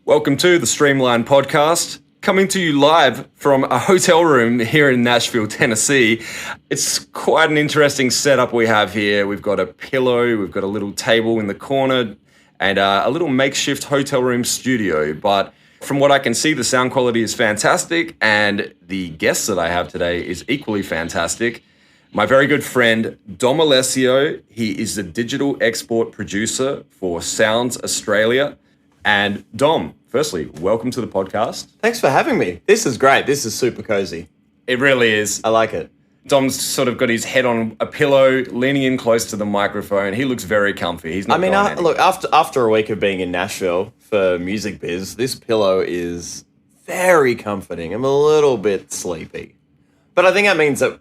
Welcome to the Streamline Podcast, coming to you live from a hotel room here in Nashville, Tennessee. It's quite an interesting setup we have here. We've got a pillow, we've got a little table in the corner, and a little makeshift hotel room studio. But from what I can see, the sound quality is fantastic, and the guest that I have today is equally fantastic. My very good friend, Dom Alessio. He is the digital export producer for Sounds Australia. And Dom, firstly, welcome to the podcast. Thanks for having me. This is great. This is super cozy. It really is. I like it. Dom's sort of got his head on a pillow, leaning in close to the microphone. He looks very comfy. He's not look, after a week of being in Nashville for Music Biz, this pillow is very comforting. I'm a little bit sleepy. But I think that means that,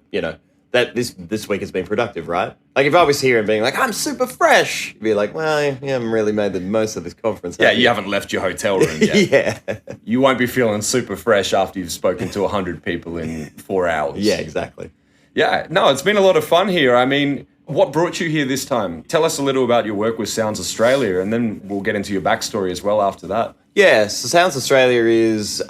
that this week has been productive, right? Like, if I was here and being like, I'm super fresh, you'd be like, well, you haven't really made the most of this conference. Yeah, you haven't left your hotel room yet. Yeah. You won't be feeling super fresh after you've spoken to 100 people in 4 hours. Yeah, exactly. Yeah, no, it's been a lot of fun here. I mean, what brought you here this time? Tell us a little about your work with Sounds Australia, and then we'll get into your backstory as well after that. Yeah, so Sounds Australia is,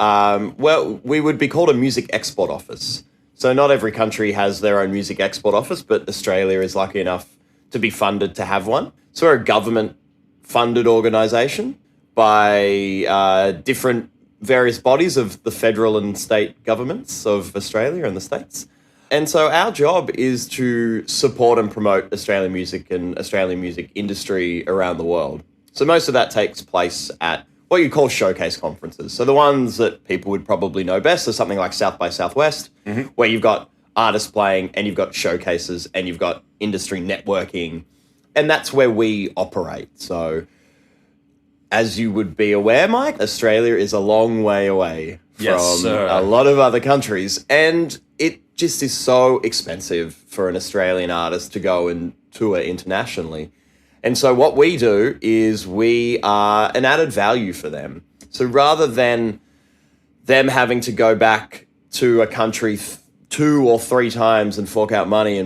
we would be called a music export office. So not every country has their own music export office, but Australia is lucky enough to be funded to have one. So we're a government-funded organisation by different various bodies of the federal and state governments of Australia and the states. And so our job is to support and promote Australian music and Australian music industry around the world. So most of that takes place at what you call showcase conferences. So the ones that people would probably know best are something like South by Southwest, where you've got artists playing and you've got showcases and you've got industry networking. And that's where we operate. So as you would be aware, Mike, Australia is a long way away from a lot of other countries. And it just is so expensive for an Australian artist to go and tour internationally. And so what we do is we are an added value for them. So rather than them having to go back to a country 2 or 3 times and fork out money,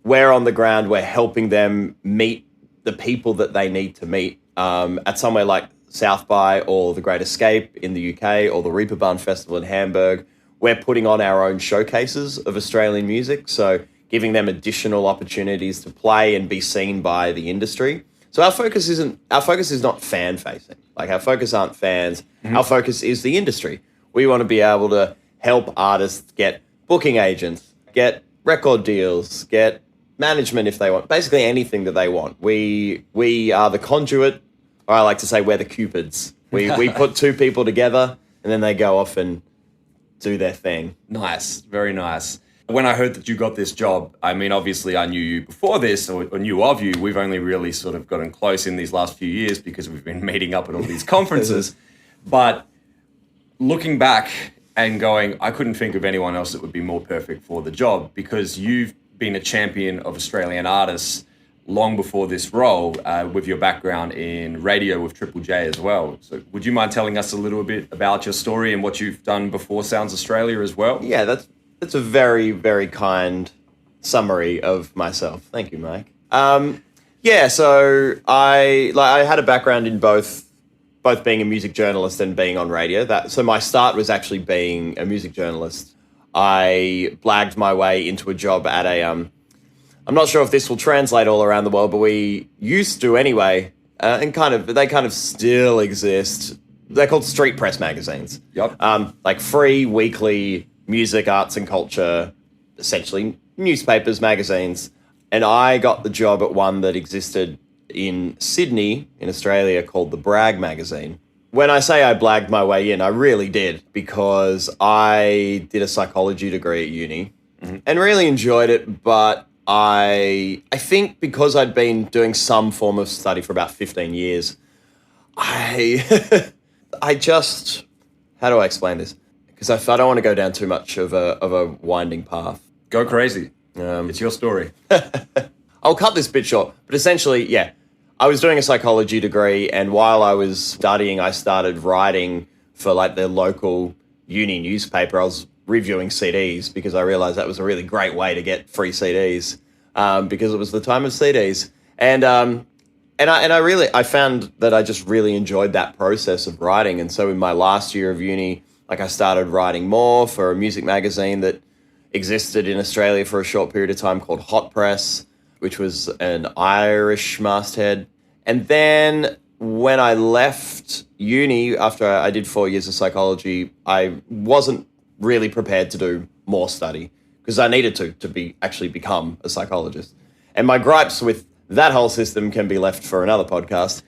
we're on the ground, we're helping them meet the people that they need to meet at somewhere like South by or the Great Escape in the UK or the Reeperbahn Festival in Hamburg. We're putting on our own showcases of Australian music. So giving them additional opportunities to play and be seen by the industry. So our focus is not fan facing. Like, our focus aren't fans. Our focus is the industry. We want to be able to help artists get booking agents, get record deals, get management if they want, basically anything that they want. We are the conduit, or I like to say we're the cupids. We put 2 people together and then they go off and do their thing. Nice, very nice. When I heard that you got this job, I mean, obviously I knew you before this, or knew of you. We've only really sort of gotten close in these last few years because we've been meeting up at all these conferences. But looking back and going, I couldn't think of anyone else that would be more perfect for the job, because you've been a champion of Australian artists long before this role, with your background in radio with Triple J as well. So would you mind telling us a little bit about your story and what you've done before Sounds Australia as well? Yeah, that's a very, very kind summary of myself. Thank you, Mike. So I had a background in both being a music journalist and being on radio. So my start was actually being a music journalist. I blagged my way into a job at I'm not sure if this will translate all around the world, but we used to anyway, and they kind of still exist. They're called street press magazines. Yep. Like free weekly music, arts and culture, essentially newspapers, magazines. And I got the job at one that existed in Sydney, in Australia, called the Brag magazine. When I say I blagged my way in, I really did, because I did a psychology degree at uni and really enjoyed it. But I think because I'd been doing some form of study for about 15 years, I just, how do I explain this? Because I don't want to go down too much of a winding path. Go crazy. It's your story. I'll cut this bit short. But essentially, yeah, I was doing a psychology degree, and while I was studying, I started writing for like the local uni newspaper. I was reviewing CDs because I realized that was a really great way to get free CDs, because it was the time of CDs. And And I found that I just really enjoyed that process of writing. And so in my last year of uni, like I started writing more for a music magazine that existed in Australia for a short period of time called Hot Press, which was an Irish masthead. And then when I left uni, after I did 4 years of psychology, I wasn't really prepared to do more study because I needed to actually become a psychologist. And my gripes with that whole system can be left for another podcast.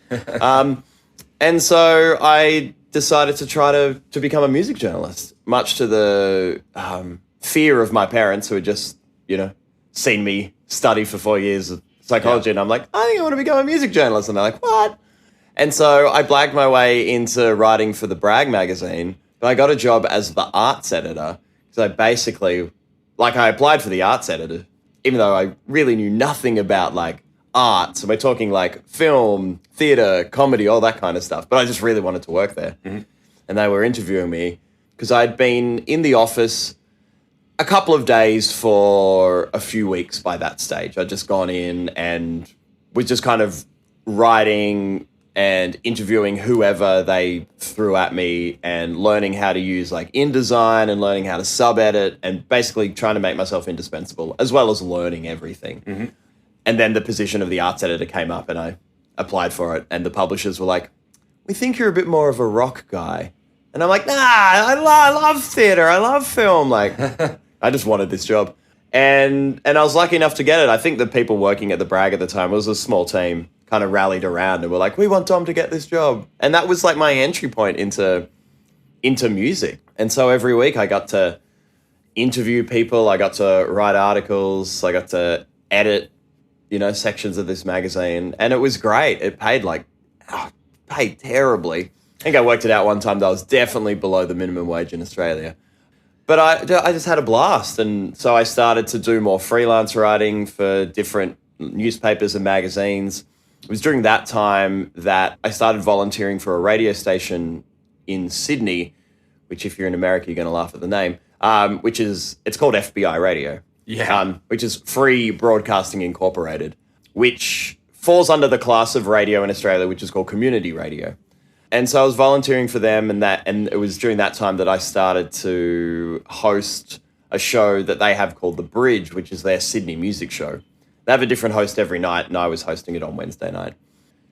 And so I decided to try to become a music journalist, much to the fear of my parents who had just, seen me study for 4 years of psychology. And I'm like, I think I want to become a music journalist. And they're like, what? And so I blagged my way into writing for the Brag magazine, but I got a job as the arts editor. So I basically, I applied for the arts editor, even though I really knew nothing about art. So we're talking film, theatre, comedy, all that kind of stuff. But I just really wanted to work there. Mm-hmm. And they were interviewing me because I'd been in the office a couple of days for a few weeks by that stage. I'd just gone in and was just kind of writing and interviewing whoever they threw at me and learning how to use InDesign and learning how to sub-edit and basically trying to make myself indispensable as well as learning everything. Mm-hmm. And then the position of the arts editor came up and I applied for it. And the publishers were like, we think you're a bit more of a rock guy. And I'm like, nah, I love theatre. I love film. I just wanted this job. And I was lucky enough to get it. I think the people working at the Brag at the time, it was a small team, kind of rallied around and were like, we want Dom to get this job. And that was my entry point into music. And so every week I got to interview people. I got to write articles. I got to edit, sections of this magazine. And it was great. It paid paid terribly. I think I worked it out one time that I was definitely below the minimum wage in Australia. But I just had a blast. And so I started to do more freelance writing for different newspapers and magazines. It was during that time that I started volunteering for a radio station in Sydney, which if you're in America, you're going to laugh at the name, it's called FBI Radio. Yeah. Which is Free Broadcasting Incorporated, which falls under the class of radio in Australia, which is called community radio. And so I was volunteering for them and it was during that time that I started to host a show that they have called The Bridge, which is their Sydney music show. They have a different host every night and I was hosting it on Wednesday night.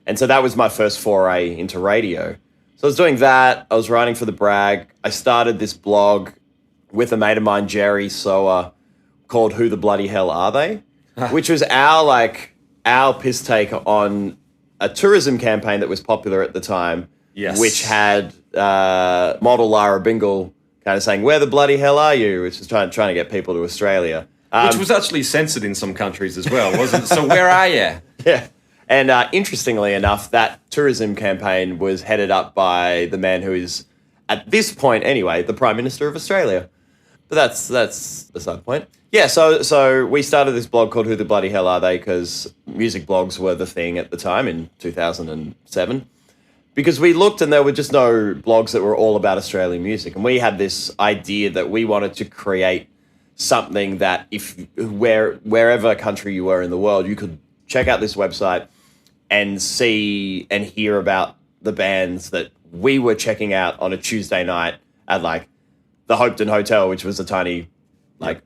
And so that was my first foray into radio. So I was doing that. I was writing for the Brag. I started this blog with a mate of mine, Jerry Sower, called Who the Bloody Hell Are They? Which was our piss take on a tourism campaign that was popular at the time. Yes. Which had model Lara Bingle kind of saying, where the bloody hell are you? Which was trying to get people to Australia. Which was actually censored in some countries as well, wasn't it? So where are you? Yeah. And interestingly enough, that tourism campaign was headed up by the man who is, at this point anyway, the Prime Minister of Australia. But that's beside the point. Yeah, so we started this blog called Who the Bloody Hell Are They? Because music blogs were the thing at the time in 2007. Because we looked and there were just no blogs that were all about Australian music. And we had this idea that we wanted to create something that wherever country you were in the world, you could check out this website and see and hear about the bands that we were checking out on a Tuesday night at the Hopetoun Hotel, which was a tiny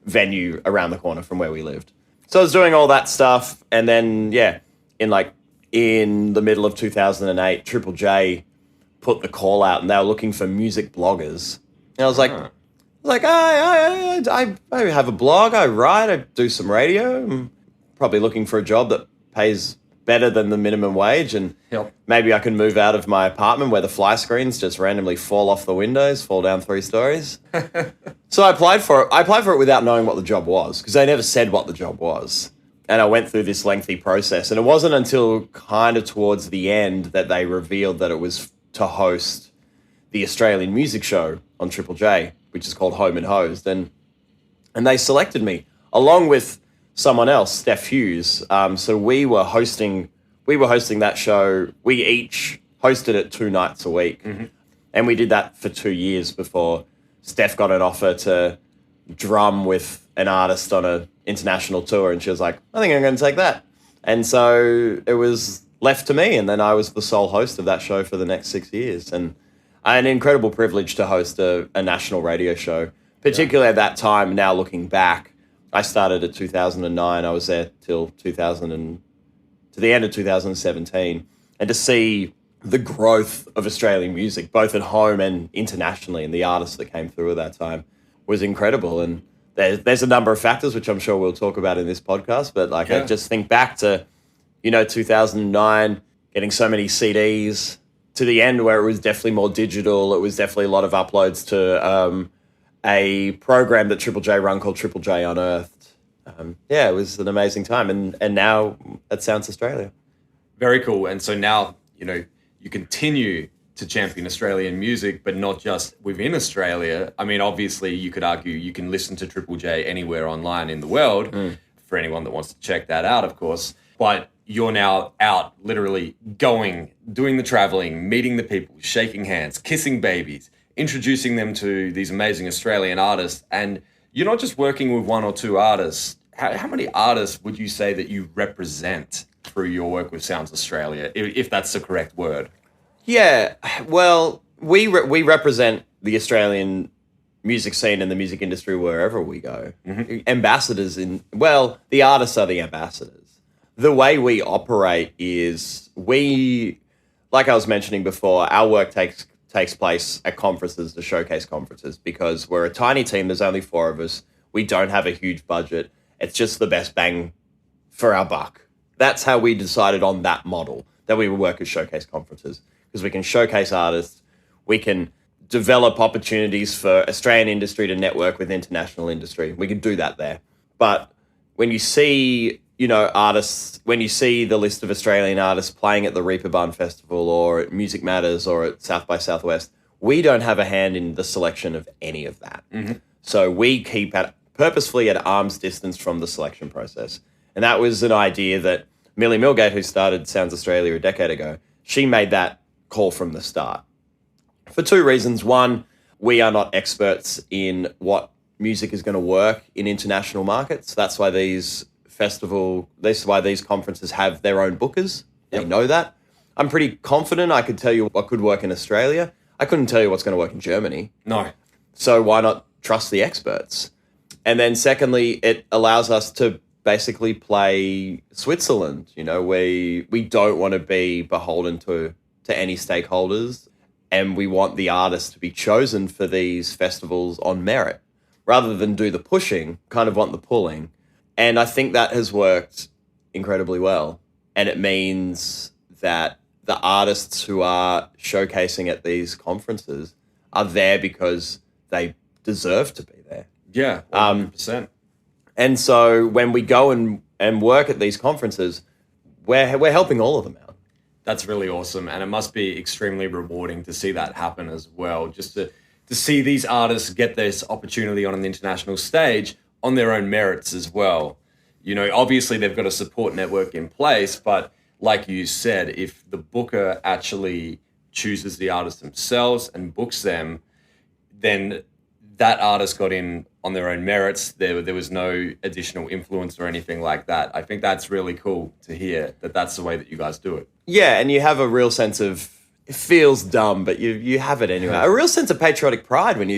venue around the corner from where we lived. So I was doing all that stuff. And then, in the middle of 2008, Triple J put the call out and they were looking for music bloggers. And I was I have a blog, I write, I do some radio. I'm probably looking for a job that pays better than the minimum wage and maybe I can move out of my apartment where the fly screens just randomly fall off the windows, fall down 3 stories. So I applied for it. I applied for it without knowing what the job was because they never said what the job was. And I went through this lengthy process. And it wasn't until kind of towards the end that they revealed that it was to host the Australian music show on Triple J, which is called Home and Hosed. And they selected me along with someone else, Steph Hughes. So we were hosting that show. We each hosted it 2 nights a week. Mm-hmm. And we did that for 2 years before Steph got an offer to drum with an artist on an international tour. And she was like, I think I'm going to take that. And so it was left to me, and then I was the sole host of that show for the next 6 years. And I had an incredible privilege to host a national radio show, particularly at that time. Now looking back, I started at 2009. I was there till to the end of 2017, and to see the growth of Australian music, both at home and internationally, and the artists that came through at that time was incredible. And there's a number of factors, which I'm sure we'll talk about in this podcast, but I just think back to, 2009, getting so many CDs, to the end where it was definitely more digital. It was definitely a lot of uploads to a program that Triple J run called Triple J Unearthed. It was an amazing time. And now at Sounds Australia. Very cool. And so now, you continue to champion Australian music, but not just within Australia. I mean, obviously, you could argue you can listen to Triple J anywhere online in the world, for anyone that wants to check that out, of course. But you're now out literally going, doing the traveling, meeting the people, shaking hands, kissing babies, introducing them to these amazing Australian artists. And you're not just working with one or two artists. How many artists would you say that you represent through your work with Sounds Australia, if that's the correct word? Yeah, well, we represent the Australian music scene and the music industry wherever we go. Mm-hmm. Ambassadors the artists are the ambassadors. The way we operate is like I was mentioning before, our work takes place at conferences, the showcase conferences, because we're a tiny team. There's only 4 of us. We don't have a huge budget. It's just the best bang for our buck. That's how we decided on that model, that we would work at showcase conferences, because we can showcase artists. We can develop opportunities for Australian industry to network with international industry. We can do that there. But when you see, artists, when you see the list of Australian artists playing at the Reeperbahn Festival or at Music Matters or at South by Southwest, we don't have a hand in the selection of any of that. Mm-hmm. So we keep purposefully at arm's distance from the selection process. And that was an idea that Millie Milgate, who started Sounds Australia a decade ago, she made that call from the start. For 2 reasons. One, we are not experts in what music is going to work in international markets. That's why these conferences have their own bookers. Yep. They know that. I'm pretty confident I could tell you what could work in Australia. I couldn't tell you what's going to work in Germany. No. So why not trust the experts? And then secondly, it allows us to basically play Switzerland. We don't want to be beholden to any stakeholders, and we want the artists to be chosen for these festivals on merit rather than do the pushing, kind of want the pulling. And I think that has worked incredibly well. And it means that the artists who are showcasing at these conferences are there because they deserve to be there. Yeah, 100%. And so when we go and work at these conferences, we're helping all of them out. That's really awesome. And it must be extremely rewarding to see that happen as well. Just to see these artists get this opportunity on an international stage on their own merits as well. Obviously they've got a support network in place, but like you said, if the booker actually chooses the artist themselves and books them, then that artist got in on their own merits. There was no additional influence or anything like that. I think that's really cool to hear that that's the way that you guys do it. Yeah, and you have a real sense of, it feels dumb, but you have it anyway. A real sense of patriotic pride when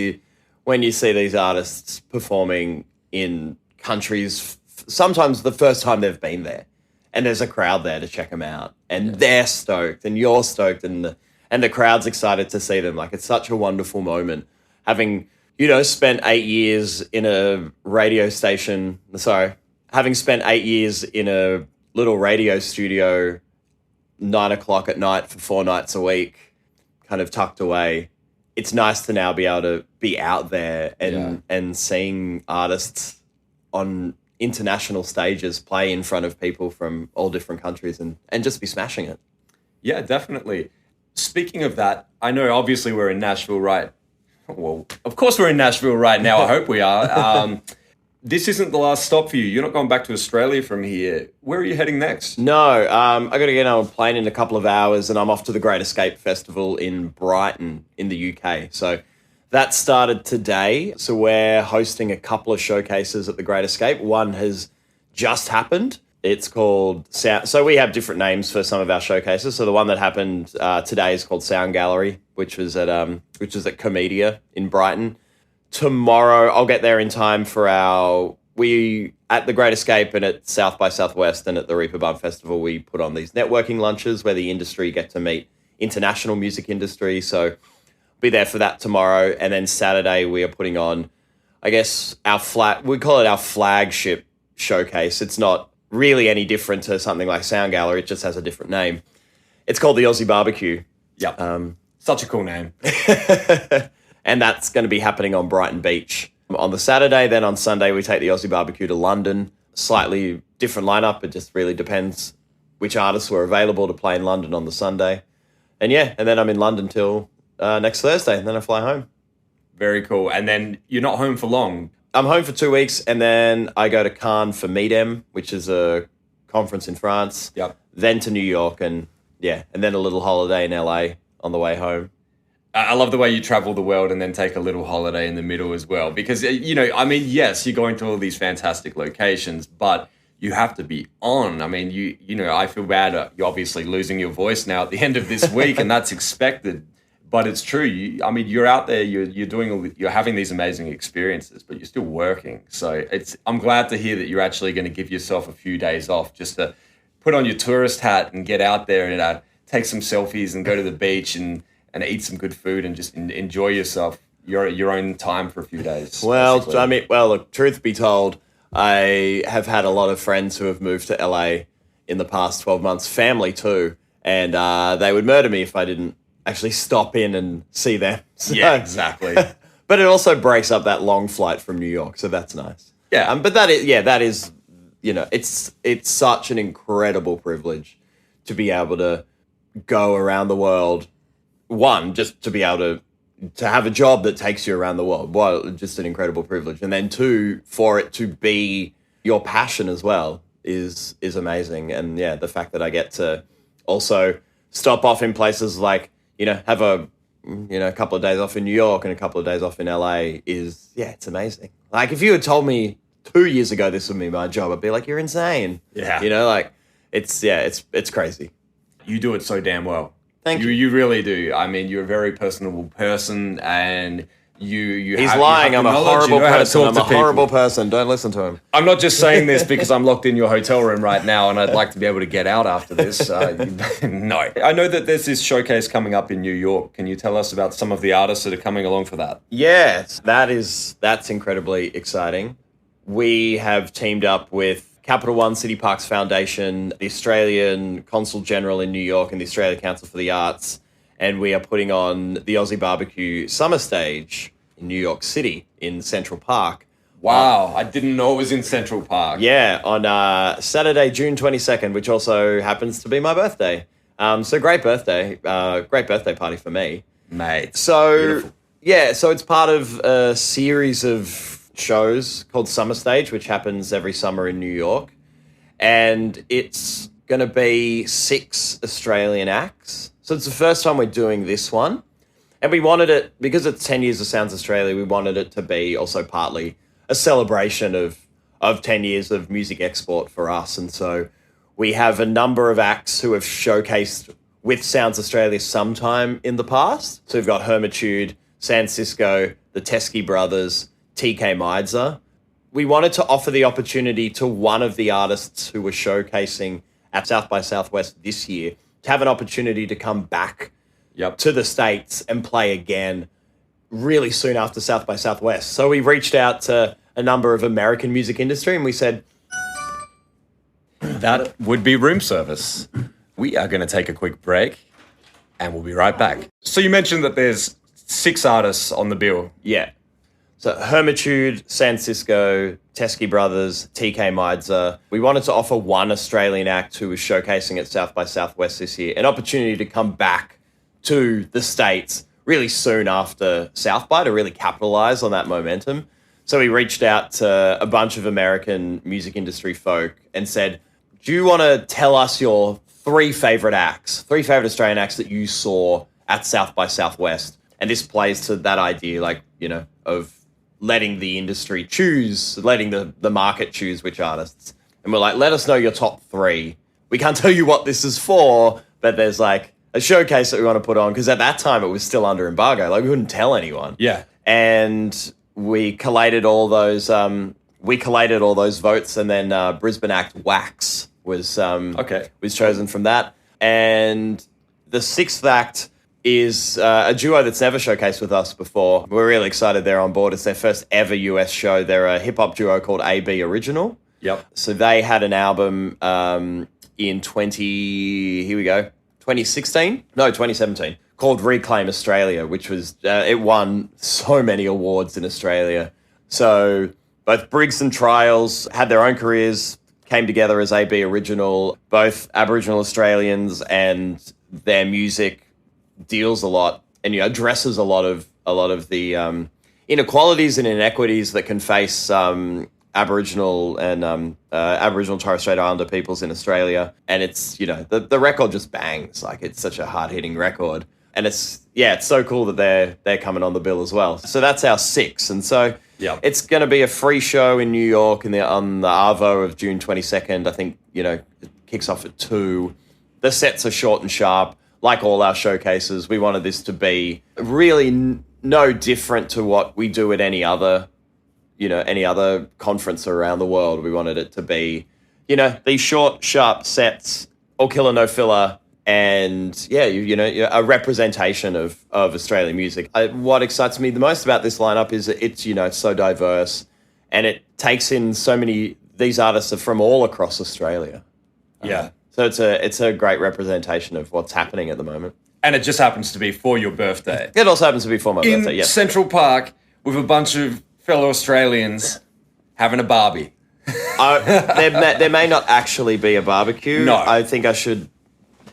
you see these artists performing in countries, sometimes the first time they've been there, and there's a crowd there to check them out, and they're stoked, and you're stoked, and the crowd's excited to see them. Like, it's such a wonderful moment, having spent 8 years in a radio station. Having spent 8 years in a little radio studio, 9 o'clock at night for 4 nights a week, kind of tucked away. It's nice to now be able to be out there and seeing artists on international stages play in front of people from all different countries and just be smashing it. Yeah, definitely. Speaking of that, I know obviously we're in Nashville, right? Well, of course we're in Nashville right now. I hope we are. This isn't the last stop for you. You're not going back to Australia from here. Where are you heading next? No, I got to get on a plane in a couple of hours, and I'm off to the Great Escape Festival in Brighton in the UK. So that started today. So we're hosting a couple of showcases at the Great Escape. One has just happened. It's called Sound. So we have different names for some of our showcases. So the one that happened today is called Sound Gallery, which was at Comedia in Brighton. Tomorrow, I'll get there in time for at the Great Escape and at South by Southwest and at the Reaper Bum Festival, we put on these networking lunches where the industry get to meet international music industry. So be there for that tomorrow. And then Saturday, we are putting on, I guess, we call it our flagship showcase. It's not really any different to something like Sound Gallery. It just has a different name. It's called the Aussie Barbecue. Yep. Such a cool name. And that's going to be happening on Brighton Beach on the Saturday. Then on Sunday, we take the Aussie Barbecue to London. Slightly different lineup. It just really depends which artists were available to play in London on the Sunday. And then I'm in London till next Thursday, and then I fly home. Very cool. And then you're not home for long. I'm home for 2 weeks, and then I go to Cannes for Meedem, which is a conference in France. Yep. Then to New York, and then a little holiday in LA on the way home. I love the way you travel the world and then take a little holiday in the middle as well. Because, yes, you're going to all these fantastic locations, but you have to be on. I mean, I feel bad. You're obviously losing your voice now at the end of this week, and that's expected. But it's true. You're out there. You're having these amazing experiences, but you're still working. So I'm glad to hear that you're actually going to give yourself a few days off just to put on your tourist hat and get out there and take some selfies and go to the beach and eat some good food and just enjoy yourself, your own time for a few days. Well, basically. Look, truth be told, I have had a lot of friends who have moved to LA in the past 12 months, family too, and they would murder me if I didn't actually stop in and see them. So, yeah, exactly. But it also breaks up that long flight from New York, so that's nice. Yeah. But that is, it's such an incredible privilege to be able to go around the world. One, just to be able to have a job that takes you around the world. Well, just an incredible privilege. And then two, for it to be your passion as well is amazing. And the fact that I get to also stop off in places like, have a couple of days off in New York and a couple of days off in LA it's amazing. Like if you had told me 2 years ago this would be my job, I'd be like, you're insane. Yeah. It's crazy. You do it so damn well. Thank you. You really do. I mean, you're a very personable person, and He's lying. I'm a horrible person. I'm a horrible person. Don't listen to him. I'm not just saying this because I'm locked in your hotel room right now, and I'd like to be able to get out after this. No. I know that there's this showcase coming up in New York. Can you tell us about some of the artists that are coming along for that? Yes, that's incredibly exciting. We have teamed up with Capital One City Parks Foundation, the Australian Consul General in New York, and the Australian Council for the Arts. And we are putting on the Aussie Barbecue Summer Stage in New York City in Central Park. Wow, I didn't know it was in Central Park. Yeah, on Saturday, June 22nd, which also happens to be my birthday. So great birthday party for me. Mate. So, beautiful. So it's part of a series of shows called Summer Stage, which happens every summer in New York. And it's going to be 6 Australian acts. So it's the first time we're doing this one. And we wanted it, because it's 10 years of Sounds Australia, we wanted it to be also partly a celebration of 10 years of music export for us. And so we have a number of acts who have showcased with Sounds Australia sometime in the past. So we've got Hermitude, San Cisco, the Teskey Brothers, TK Meidzer. We wanted to offer the opportunity to one of the artists who were showcasing at South by Southwest this year to have an opportunity to come back to the States and play again really soon after South by Southwest. So we reached out to a number of American music industry and we said, that would be room service. We are going to take a quick break and we'll be right back. So you mentioned that there's 6 artists on the bill. Yeah. So Hermitude, San Cisco, Teskey Brothers, TK Meidzer. We wanted to offer one Australian act who was showcasing at South by Southwest this year, an opportunity to come back to the States really soon after South by to really capitalize on that momentum. So we reached out to a bunch of American music industry folk and said, do you want to tell us your 3 favorite Australian acts that you saw at South by Southwest? And this plays to that idea, of letting the industry choose, letting the market choose which artists and we're like, let us know your top 3. We can't tell you what this is for, but there's like a showcase that we want to put on, because at that time it was still under embargo. Like, we couldn't tell anyone. Yeah. And we collated all those votes, and then Brisbane act Wax was chosen from that. And the 6th act is a duo that's never showcased with us before. We're really excited they're on board. It's their first ever US show. They're a hip-hop duo called AB Original. Yep. So they had an album in 2017, called Reclaim Australia, which was, it won so many awards in Australia. So both Briggs and Trials had their own careers, came together as AB Original, both Aboriginal Australians, and their music deals a lot and addresses a lot of the inequalities and inequities that can face Aboriginal and Aboriginal and Torres Strait Islander peoples in Australia. And it's, the record just bangs. Like, it's such a hard-hitting record. And it's so cool that they're coming on the bill as well. So that's our 6. And so it's going to be a free show in New York on the Arvo of June 22nd. I think, it kicks off at 2. The sets are short and sharp. Like all our showcases, we wanted this to be really no different to what we do at any other conference around the world. We wanted it to be, these short, sharp sets, all killer, no filler, and a representation of Australian music. What excites me the most about this lineup is that it's so diverse, and it takes in so many. These artists are from all across Australia. Yeah. So it's a great representation of what's happening at the moment. And it just happens to be for your birthday. It also happens to be for my birthday, In Central Park with a bunch of fellow Australians having a barbie. There may not actually be a barbecue. No. I think I should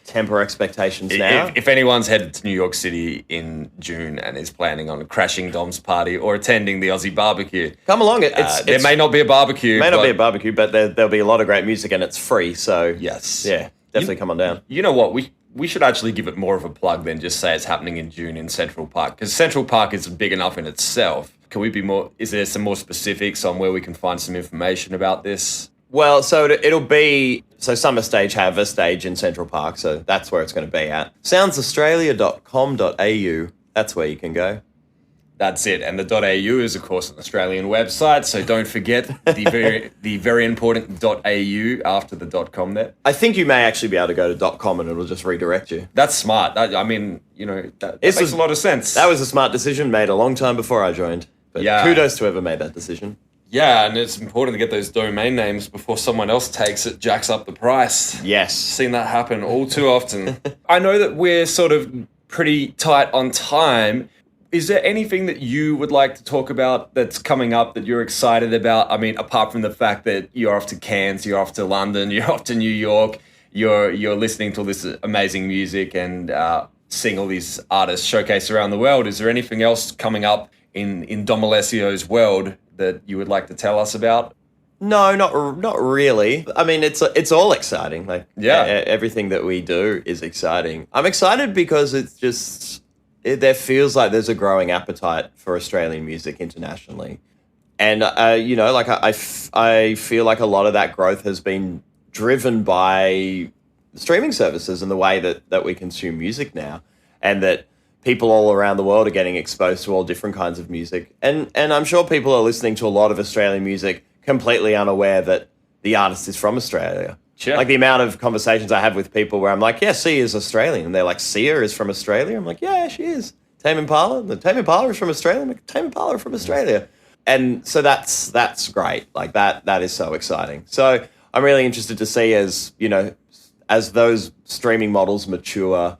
temper expectations now. If anyone's headed to New York City in June and is planning on crashing Dom's party or attending the Aussie barbecue, come along. There may not be a barbecue. May not be a barbecue, but there'll be a lot of great music, and it's free. So yes, yeah, definitely come on down. You know what? We should actually give it more of a plug than just say it's happening in June in Central Park, because Central Park is big enough in itself. Can we be more? Is there some more specifics on where we can find some information about this? Well, so it'll be... So Summer Stage have a stage in Central Park, so that's where it's going to be at. Soundsaustralia.com.au, that's where you can go. That's it. And the .au is, of course, an Australian website, so don't forget the very important .au after the .com there. I think you may actually be able to go to .com and it'll just redirect you. That's smart. That makes a lot of sense. That was a smart decision made a long time before I joined. But kudos to whoever made that decision. Yeah, and it's important to get those domain names before someone else takes it, jacks up the price. Yes. Seen that happen all too often. I know that we're sort of pretty tight on time. Is there anything that you would like to talk about that's coming up that you're excited about? I mean, apart from the fact that you're off to Cairns, you're off to London, you're off to New York, you're listening to all this amazing music and seeing all these artists showcased around the world. Is there anything else coming up in Dom Alessio's world that you would like to tell us about? No, not really. I mean, it's all exciting. Like, everything that we do is exciting. I'm excited because there feels like there's a growing appetite for Australian music internationally, and I feel like a lot of that growth has been driven by streaming services and the way that we consume music now, and that people all around the world are getting exposed to all different kinds of music. And I'm sure people are listening to a lot of Australian music completely unaware that the artist is from Australia. Sure. Like the amount of conversations I have with people where I'm like, yeah, Sia is Australian. And they're like, Sia is from Australia? I'm like, yeah, she is. Tame Impala? Tame Impala is from Australia? I'm like, Tame Impala is from Australia. And so that's great. Like that is so exciting. So I'm really interested to see as those streaming models mature,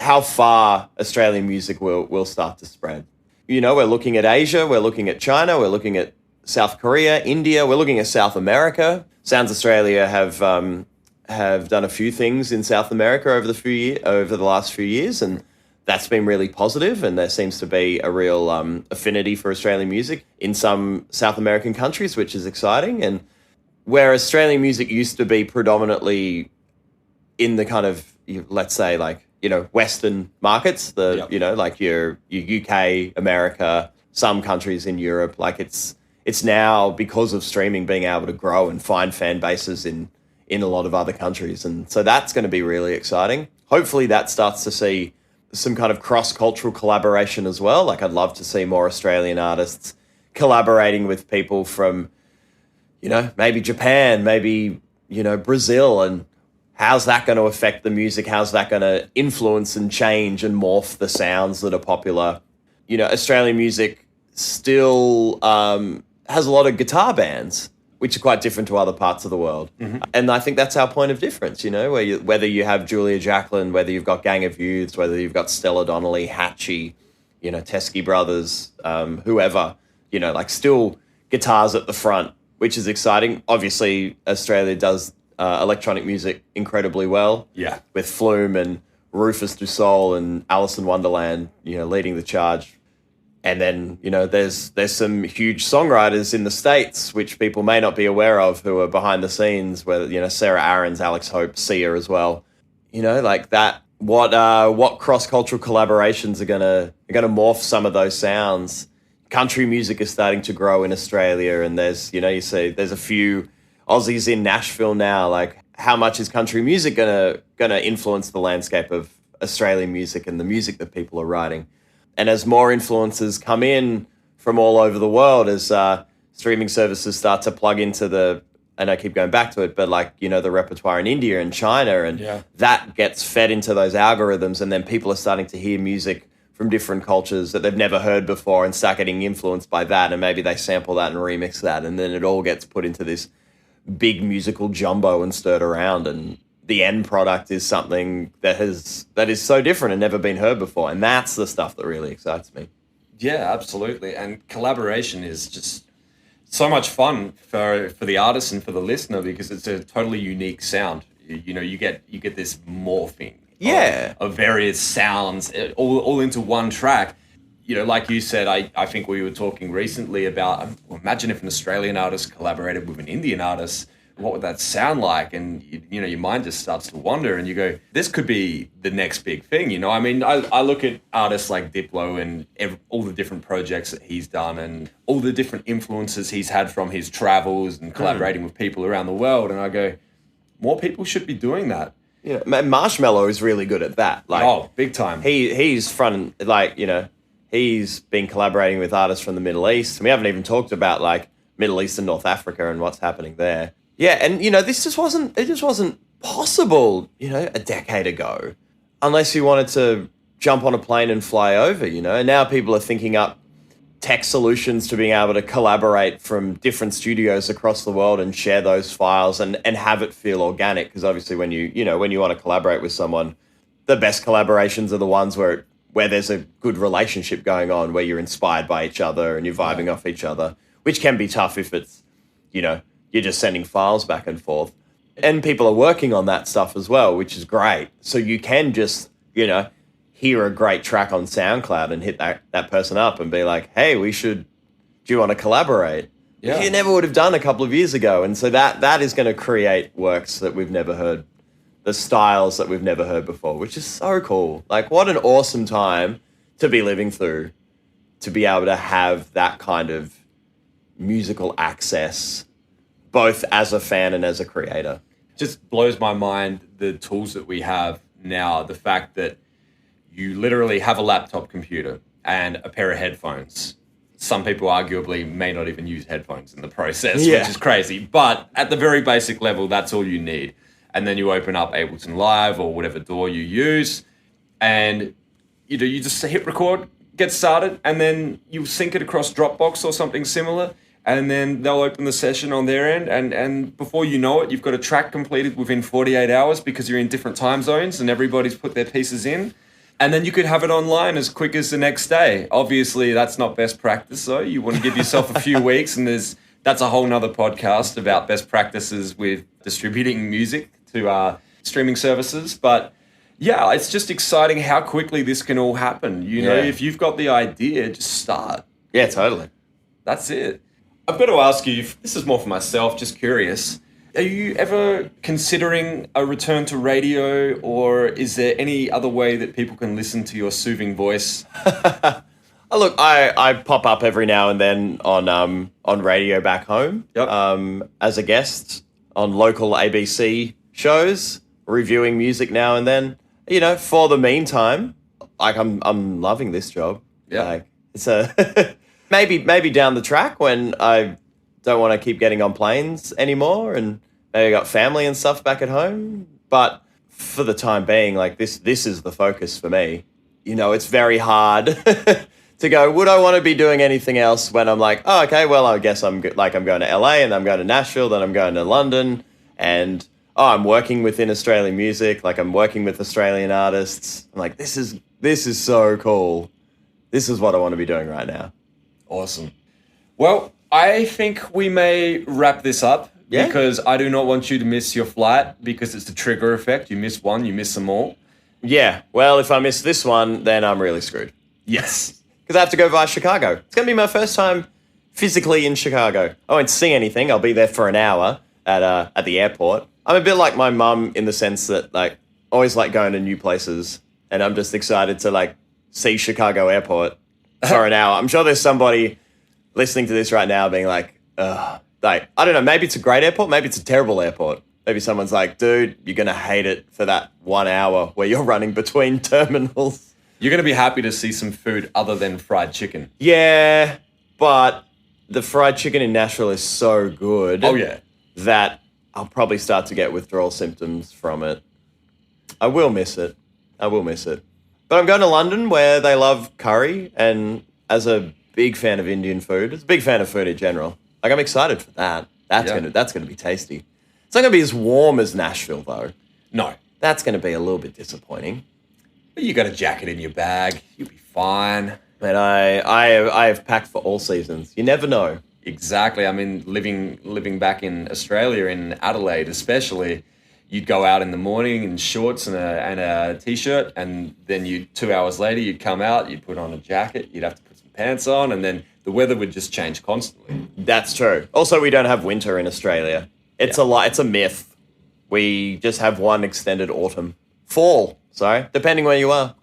how far Australian music will start to spread. We're looking at Asia, we're looking at China, we're looking at South Korea, India, we're looking at South America. Sounds Australia have done a few things in South America over the last few years, and that's been really positive, and there seems to be a real affinity for Australian music in some South American countries, which is exciting. And where Australian music used to be predominantly in the kind of, let's say, like, Western markets, like your UK, America, some countries in Europe, like it's it's now, because of streaming, being able to grow and find fan bases in a lot of other countries. And so that's going to be really exciting. Hopefully that starts to see some kind of cross-cultural collaboration as well. Like, I'd love to see more Australian artists collaborating with people from, maybe Japan, maybe, Brazil. And how's that going to affect the music? How's that going to influence and change and morph the sounds that are popular? Australian music still has a lot of guitar bands, which are quite different to other parts of the world. Mm-hmm. And I think that's our point of difference, whether you have Julia Jacklin, whether you've got Gang of Youths, whether you've got Stella Donnelly, Hatchie, Teskey Brothers, whoever, still guitars at the front, which is exciting. Obviously, Australia does electronic music incredibly well. Yeah. With Flume and Rufus Du Sol and Alice in Wonderland, leading the charge. And then, there's some huge songwriters in the States, which people may not be aware of, who are behind the scenes, where, Sarah Aarons, Alex Hope, Sia as well. Like that, what cross-cultural collaborations are gonna morph some of those sounds. Country music is starting to grow in Australia, and there's, you see there's a few Aussies in Nashville now. Like, how much is country music gonna influence the landscape of Australian music and the music that people are writing? And as more influences come in from all over the world, as streaming services start to plug into and I keep going back to it, but the repertoire in India and China, and that gets fed into those algorithms, and then people are starting to hear music from different cultures that they've never heard before and start getting influenced by that, and maybe they sample that and remix that, and then it all gets put into this big musical jumbo and stirred around, and the end product is something that is so different and never been heard before. And that's the stuff that really excites me. Yeah, absolutely. And collaboration is just so much fun for the artist and for the listener, because it's a totally unique sound. You get this morphing of various sounds all into one track. Like you said, I think we were talking recently about, imagine if an Australian artist collaborated with an Indian artist. What would that sound like? And, your mind just starts to wander, and you go, this could be the next big thing. I mean, I look at artists like Diplo and all the different projects that he's done and all the different influences he's had from his travels and collaborating with people around the world. And I go, more people should be doing that. Yeah, Marshmello is really good at that. Big time. He's he's been collaborating with artists from the Middle East. And we haven't even talked about Middle East and North Africa and what's happening there. Yeah, and this just wasn't possible, a decade ago, unless you wanted to jump on a plane and fly over, And now people are thinking up tech solutions to being able to collaborate from different studios across the world and share those files and have it feel organic. Because obviously when you want to collaborate with someone, the best collaborations are the ones where there's a good relationship going on, where you're inspired by each other and you're vibing off each other, which can be tough if it's, you're just sending files back and forth. And people are working on that stuff as well, which is great. So you can just, hear a great track on SoundCloud and hit that person up and be like, hey, do you want to collaborate? Yeah. Which you never would have done a couple of years ago. And so that is going to create works that we've never heard, the styles that we've never heard before, which is so cool. What an awesome time to be living through, to be able to have that kind of musical access, both as a fan and as a creator. Just blows my mind, the tools that we have now, the fact that you literally have a laptop computer and a pair of headphones. Some people arguably may not even use headphones in the process, which is crazy. But at the very basic level, that's all you need. And then you open up Ableton Live or whatever DAW you use, and you just hit record, get started, and then you sync it across Dropbox or something similar, and then they'll open the session on their end, and before you know it, you've got a track completed within 48 hours because you're in different time zones and everybody's put their pieces in. And then you could have it online as quick as the next day. Obviously, that's not best practice, though. You want to give yourself a few weeks, and that's a whole nother podcast about best practices with distributing music to streaming services. But yeah, it's just exciting how quickly this can all happen. If you've got the idea, just start. Yeah, totally. That's it. I've got to ask you, this is more for myself, just curious. Are you ever considering a return to radio, or is there any other way that people can listen to your soothing voice? Look, I pop up every now and then on radio back home. Yep. As a guest on local ABC shows, reviewing music now and then. You know, for the meantime, like I'm loving this job. Yeah. Like it's a maybe down the track when I don't want to keep getting on planes anymore and maybe I got family and stuff back at home. But for the time being, like this is the focus for me. You know, it's very hard to go, would I want to be doing anything else when I'm like, oh, okay, well, I guess I'm going to LA and I'm going to Nashville, then I'm going to London and, I'm working within Australian music. Like I'm working with Australian artists. I'm like, this is so cool. This is what I want to be doing right now. Awesome. Well, I think we may wrap this up because I do not want you to miss your flight because it's the trigger effect. You miss one, you miss them all. Yeah. Well, if I miss this one, then I'm really screwed. Yes. Because I have to go via Chicago. It's going to be my first time physically in Chicago. I won't see anything. I'll be there for an hour at the airport. I'm a bit like my mum in the sense that, like, always like going to new places. And I'm just excited to, like, see Chicago Airport for an hour. I'm sure there's somebody listening to this right now being like, ugh. Like, I don't know, maybe it's a great airport, maybe it's a terrible airport. Maybe someone's like, dude, you're going to hate it for that 1 hour where you're running between terminals. You're going to be happy to see some food other than fried chicken. Yeah, but the fried chicken in Nashville is so good. Oh, yeah. That I'll probably start to get withdrawal symptoms from it. I will miss it. But I'm going to London where they love curry, and as a big fan of Indian food, as a big fan of food in general, like I'm excited for that. That's gonna be tasty. It's not gonna be as warm as Nashville though. No. That's gonna be a little bit disappointing. But you got a jacket in your bag. You'll be fine. But I have packed for all seasons. You never know. Exactly. I mean, living back in Australia, in Adelaide especially, you'd go out in the morning in shorts and a t-shirt, and then 2 hours later you'd come out, you'd put on a jacket, you'd have to put some pants on, and then the weather would just change constantly. That's true. Also, we don't have winter in Australia. It's a myth. We just have one extended autumn. Fall, sorry, depending where you are.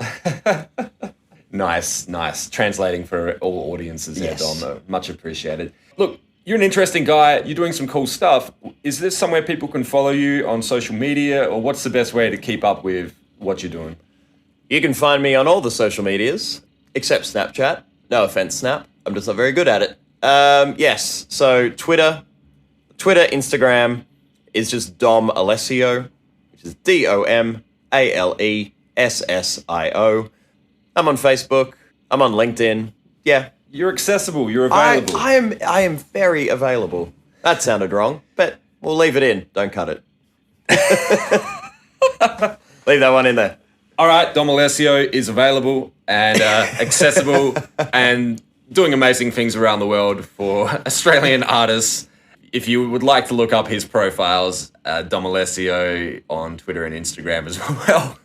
Nice. Translating for all audiences there, Yes. Dom. Much appreciated. Look, you're an interesting guy. You're doing some cool stuff. Is there somewhere people can follow you on social media, or what's the best way to keep up with what you're doing? You can find me on all the social medias, except Snapchat. No offense, Snap. I'm just not very good at it. Yes, so Twitter, Instagram is just Dom Alessio, which is DOMALESSIO. I'm on Facebook. I'm on LinkedIn. Yeah. You're accessible. You're available. I am very available. That sounded wrong, but we'll leave it in. Don't cut it. Leave that one in there. All right, Dom Alessio is available and accessible and doing amazing things around the world for Australian artists. If you would like to look up his profiles, Dom Alessio on Twitter and Instagram as well.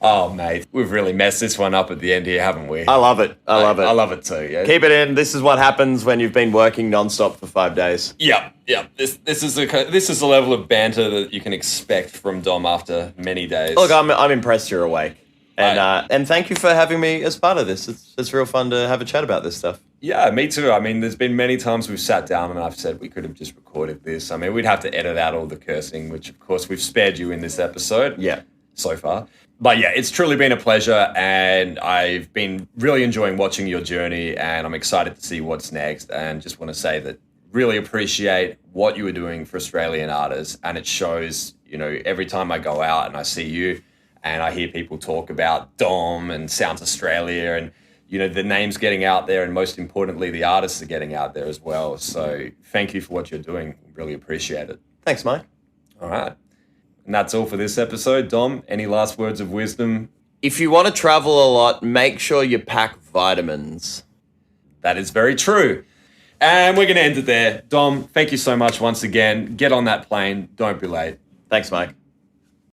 Oh, mate, we've really messed this one up at the end here, haven't we? I love it. I love it. I love it too, yeah. Keep it in. This is what happens when you've been working nonstop for 5 days. Yeah. This is the level of banter that you can expect from Dom after many days. Look, I'm impressed you're awake. And thank you for having me as part of this. It's real fun to have a chat about this stuff. Yeah, me too. I mean, there's been many times we've sat down and I've said we could have just recorded this. I mean, we'd have to edit out all the cursing, which of course we've spared you in this episode. Yeah. So far. But yeah, it's truly been a pleasure, and I've been really enjoying watching your journey, and I'm excited to see what's next, and just want to say that really appreciate what you are doing for Australian artists, and it shows, every time I go out and I see you and I hear people talk about Dom and Sounds Australia, and the name's getting out there, and most importantly, the artists are getting out there as well. So thank you for what you're doing. Really appreciate it. Thanks, Mike. All right. And that's all for this episode. Dom, any last words of wisdom? If you want to travel a lot, make sure you pack vitamins. That is very true. And we're going to end it there. Dom, thank you so much once again. Get on that plane. Don't be late. Thanks, Mike.